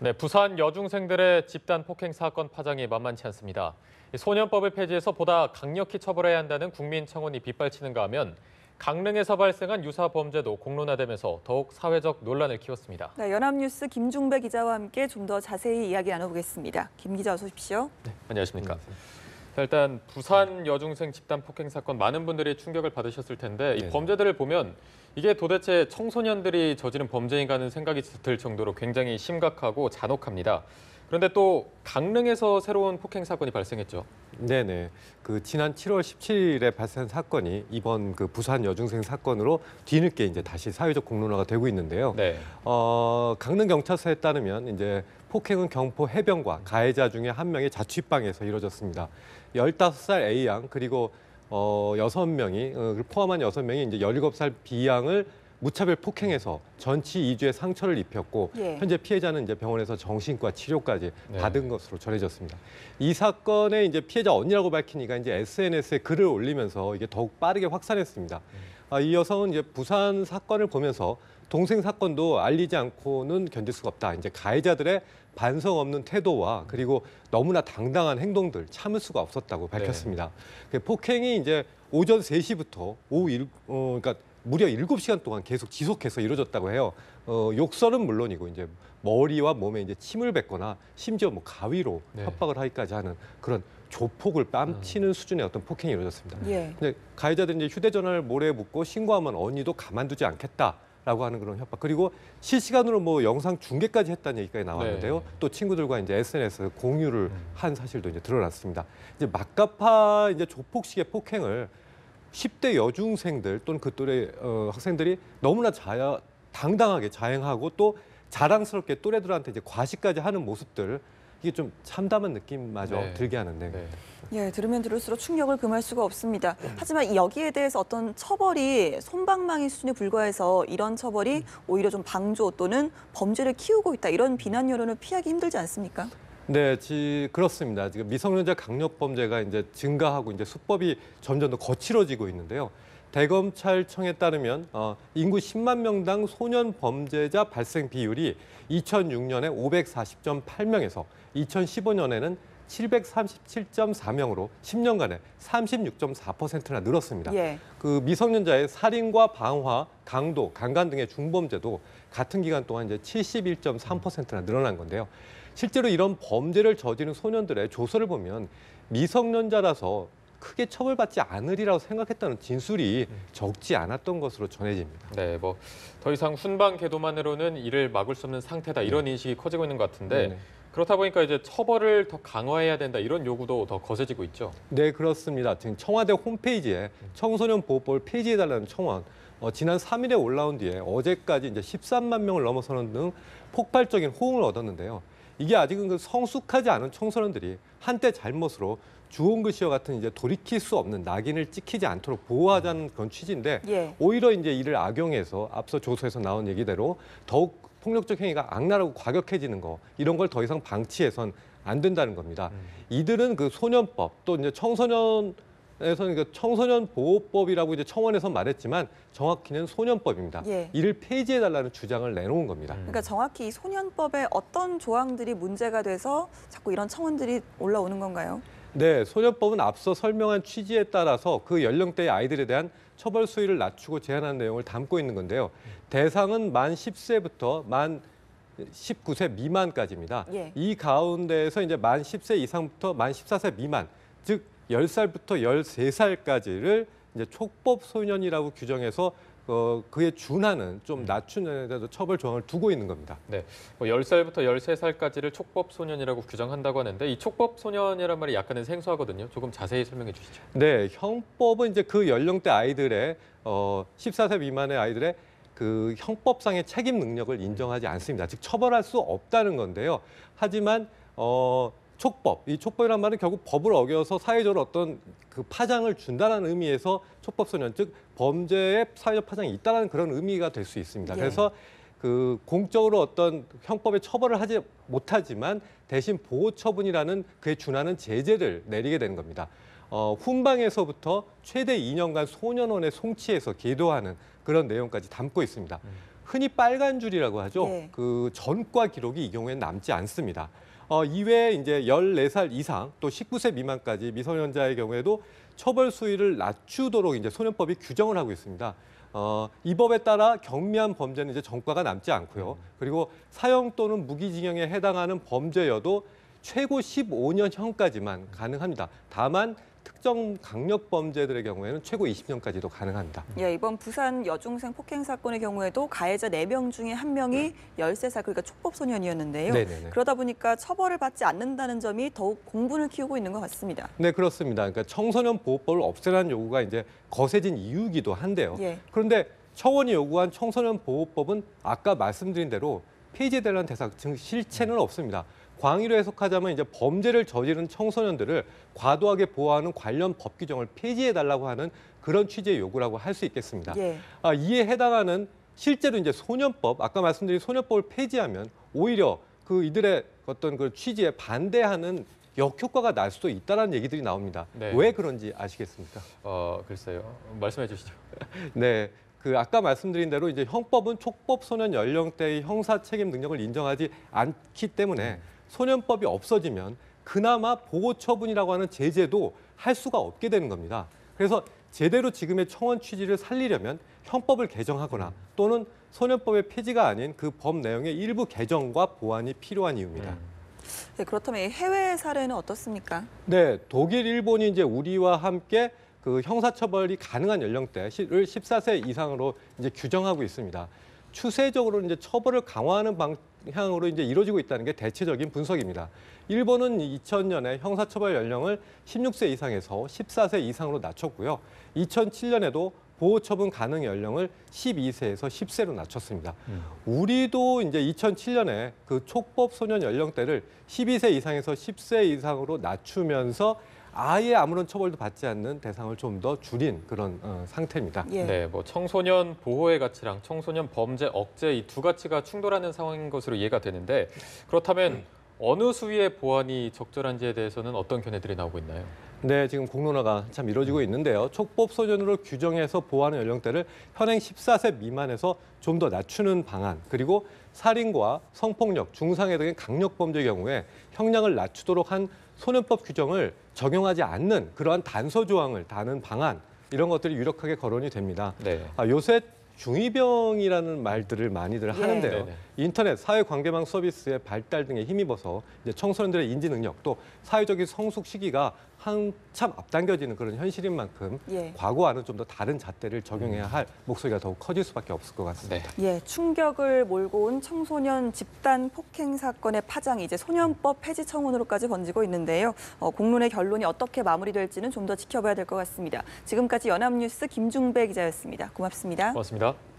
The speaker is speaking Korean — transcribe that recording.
네, 부산 여중생들의 집단 폭행 사건 파장이 만만치 않습니다. 소년법을 폐지해서 보다 강력히 처벌해야 한다는 국민청원이 빗발치는가 하면 강릉에서 발생한 유사 범죄도 공론화되면서 더욱 사회적 논란을 키웠습니다. 네, 연합뉴스 김중배 기자와 함께 좀 더 자세히 이야기 나눠보겠습니다. 김 기자 어서 오십시오. 네, 안녕하십니까. 자, 일단 부산 여중생 집단 폭행 사건 많은 분들이 충격을 받으셨을 텐데 이 범죄들을 보면 이게 도대체 청소년들이 저지른 범죄인가 하는 생각이 들 정도로 굉장히 심각하고 잔혹합니다. 그런데 또 강릉에서 새로운 폭행 사건이 발생했죠. 네네. 지난 7월 17일에 발생한 사건이 이번 부산 여중생 사건으로 뒤늦게 이제 다시 사회적 공론화가 되고 있는데요. 네. 강릉 경찰서에 따르면 이제 폭행은 경포 해병과 가해자 중에 한 명의 자취방에서 이루어졌습니다. 15살 A양 그리고 6명이 포함한 6명이 이제 17살 B양을 무차별 폭행해서 전치 2주의 상처를 입혔고 현재 피해자는 이제 병원에서 정신과 치료까지 받은 것으로 전해졌습니다. 이 사건의 이제 피해자 언니라고 밝히니까 이제 SNS에 글을 올리면서 이게 더욱 빠르게 확산했습니다. 이 여성은 이제 부산 사건을 보면서 동생 사건도 알리지 않고는 견딜 수가 없다. 이제 가해자들의 반성 없는 태도와 그리고 너무나 당당한 행동들 참을 수가 없었다고 밝혔습니다. 폭행이 이제 오전 3시부터 그러니까 무려 7시간 동안 계속 지속해서 이루어졌다고 해요. 욕설은 물론이고 이제 머리와 몸에 이제 침을 뱉거나 심지어 뭐 가위로 협박을 하기까지 하는 그런 조폭을 뺨치는 수준의 어떤 폭행이 이루어졌습니다. 근데 가해자들이 이제 휴대전화를 모래에 묻고 신고하면 언니도 가만두지 않겠다라고 하는 그런 협박. 그리고 실시간으로 뭐 영상 중계까지 했다는 얘기까지 나왔는데요. 또 친구들과 이제 SNS 공유를 한 사실도 이제 드러났습니다. 이제 막가파 이제 조폭식의 폭행을 10대 여중생들 또는 그 또래 학생들이 너무나 당당하게 자행하고 또 자랑스럽게 또래들한테 이제 과시까지 하는 모습들 이게 좀 참담한 느낌마저 들게 하는데. 예, 들으면 들을수록 충격을 금할 수가 없습니다. 하지만 여기에 대해서 어떤 처벌이 솜방망이 수준에 불과해서 이런 처벌이 오히려 좀 방조 또는 범죄를 키우고 있다 이런 비난 여론을 피하기 힘들지 않습니까? 네, 그렇습니다. 지금 미성년자 강력 범죄가 이제 증가하고 이제 수법이 점점 더 거칠어지고 있는데요. 대검찰청에 따르면 인구 10만 명당 소년 범죄자 발생 비율이 2006년에 540.8명에서 2015년에는 737.4명으로 10년간에 36.4%나 늘었습니다. 미성년자의 살인과 방화, 강도, 강간 등의 중범죄도 같은 기간 동안 이제 71.3%나 늘어난 건데요. 실제로 이런 범죄를 저지른 소년들의 조서를 보면 미성년자라서 크게 처벌받지 않으리라고 생각했다는 진술이 적지 않았던 것으로 전해집니다. 네, 뭐 더 이상 훈방 계도만으로는 이를 막을 수 없는 상태다 이런 인식이 커지고 있는 것 같은데 그렇다 보니까 이제 처벌을 더 강화해야 된다 이런 요구도 더 거세지고 있죠. 네, 그렇습니다. 지금 청와대 홈페이지에 청소년 보호법을 폐지해달라는 청원 지난 3일에 올라온 뒤에 어제까지 이제 13만 명을 넘어서는 등 폭발적인 호응을 얻었는데요. 이게 아직은 성숙하지 않은 청소년들이 한때 잘못으로 주홍글씨와 같은 이제 돌이킬 수 없는 낙인을 찍히지 않도록 보호하자는 그런 취지인데 오히려 이제 이를 악용해서 앞서 조서에서 나온 얘기대로 더욱 폭력적 행위가 악랄하고 과격해지는 거 이런 걸 더 이상 방치해선 안 된다는 겁니다. 이들은 소년법 또 이제 청소년 보호법이라고 이제 청원에서 말했지만 정확히는 소년법입니다. 이를 폐지해달라는 주장을 내놓은 겁니다. 그러니까 정확히 이 소년법에 어떤 조항들이 문제가 돼서 자꾸 이런 청원들이 올라오는 건가요? 네, 소년법은 앞서 설명한 취지에 따라서 그 연령대의 아이들에 대한 처벌 수위를 낮추고 제한하는 내용을 담고 있는 건데요. 대상은 만 10세부터 만 19세 미만까지입니다. 이 가운데에서 이제 만 10세 이상부터 만 14세 미만, 즉 10살부터 13살까지를 이제 촉법 소년이라고 규정해서 그에 준하는 좀 낮추는 처벌 조항을 두고 있는 겁니다. 네, 뭐 10살부터 13살까지를 촉법 소년이라고 규정한다고 하는데 이 촉법 소년이란 말이 약간은 생소하거든요. 조금 자세히 설명해 주시죠. 네, 형법은 이제 그 연령대 아이들의 14세 미만의 아이들의 그 형법상의 책임 능력을 인정하지 않습니다. 즉 처벌할 수 없다는 건데요. 하지만 이 촉법이란 말은 결국 법을 어겨서 사회적으로 어떤 그 파장을 준다는 의미에서 촉법소년, 즉 범죄의 사회적 파장이 있다는 그런 의미가 될 수 있습니다. 그래서 공적으로 어떤 형법의 처벌을 하지 못하지만 대신 보호처분이라는 그에 준하는 제재를 내리게 되는 겁니다. 훈방에서부터 최대 2년간 소년원에 송치해서 계도하는 그런 내용까지 담고 있습니다. 흔히 빨간 줄이라고 하죠. 예. 그 전과 기록이 이 경우에는 남지 않습니다. 이외에 이제 14살 이상 또 19세 미만까지 미성년자의 경우에도 처벌 수위를 낮추도록 이제 소년법이 규정을 하고 있습니다. 이 법에 따라 경미한 범죄는 이제 전과가 남지 않고요. 그리고 사형 또는 무기징역에 해당하는 범죄여도 최고 15년형까지만 가능합니다. 다만 특정 강력 범죄들의 경우에는 최고 20년까지도 가능합니다. 예, 이번 부산 여중생 폭행 사건의 경우에도 가해자 4명 중에 1명이 13살, 그러니까 촉법 소년이었는데요. 네네네. 그러다 보니까 처벌을 받지 않는다는 점이 더욱 공분을 키우고 있는 것 같습니다. 네, 그렇습니다. 그러니까 청소년 보호법을 없애라는 요구가 이제 거세진 이유이기도 한데요. 예. 그런데 청원이 요구한 청소년 보호법은 아까 말씀드린 대로 폐지되는 대상, 즉 실체는 없습니다. 광의로 해석하자면 이제 범죄를 저지른 청소년들을 과도하게 보호하는 관련 법 규정을 폐지해달라고 하는 그런 취지의 요구라고 할 수 있겠습니다. 예. 이에 해당하는 실제로 이제 소년법, 아까 말씀드린 소년법을 폐지하면 오히려 그 이들의 어떤 그 취지에 반대하는 역효과가 날 수도 있다는 얘기들이 나옵니다. 네. 왜 그런지 아시겠습니까? 글쎄요. 말씀해 주시죠. 네. 그 아까 말씀드린 대로 이제 형법은 촉법 소년 연령대의 형사 책임 능력을 인정하지 않기 때문에 소년법이 없어지면 그나마 보호 처분이라고 하는 제재도 할 수가 없게 되는 겁니다. 그래서 제대로 지금의 청원 취지를 살리려면 형법을 개정하거나 또는 소년법의 폐지가 아닌 그 법 내용의 일부 개정과 보완이 필요한 이유입니다. 네, 그렇다면 이 해외 사례는 어떻습니까? 네, 독일, 일본이 이제 우리와 함께 그 형사처벌이 가능한 연령대를 14세 이상으로 이제 규정하고 있습니다. 추세적으로 이제 처벌을 강화하는 방향으로 이제 이루어지고 있다는 게 대체적인 분석입니다. 일본은 2000년에 형사처벌 연령을 16세 이상에서 14세 이상으로 낮췄고요. 2007년에도 보호처분 가능 연령을 12세에서 10세로 낮췄습니다. 우리도 이제 2007년에 그 촉법 소년 연령대를 12세 이상에서 10세 이상으로 낮추면서 아예 아무런 처벌도 받지 않는 대상을 좀 더 줄인 그런 상태입니다. 예. 네, 뭐 청소년 보호의 가치랑 청소년 범죄 억제 이 두 가치가 충돌하는 상황인 것으로 이해가 되는데 그렇다면 어느 수위의 보완이 적절한지에 대해서는 어떤 견해들이 나오고 있나요? 네, 지금 공론화가 참 이루어지고 있는데요. 촉법 소년으로 규정해서 보호하는 연령대를 현행 14세 미만에서 좀 더 낮추는 방안, 그리고 살인과 성폭력, 중상해 등의 강력 범죄의 경우에 형량을 낮추도록 한 소년법 규정을 적용하지 않는 그러한 단서 조항을 다는 방안, 이런 것들이 유력하게 거론이 됩니다. 네. 요새 중2병이라는 말들을 많이들 하는데요. 네네. 인터넷, 사회관계망 서비스의 발달 등에 힘입어서 이제 청소년들의 인지 능력 또 사회적인 성숙 시기가 한참 앞당겨지는 그런 현실인 만큼 예. 과거와는 좀 더 다른 잣대를 적용해야 할 목소리가 더욱 커질 수밖에 없을 것 같습니다. 네. 예, 충격을 몰고 온 청소년 집단 폭행 사건의 파장이 이제 소년법 폐지 청원으로까지 번지고 있는데요. 공론의 결론이 어떻게 마무리될지는 좀 더 지켜봐야 될 것 같습니다. 지금까지 연합뉴스 김중배 기자였습니다. 고맙습니다. 고맙습니다.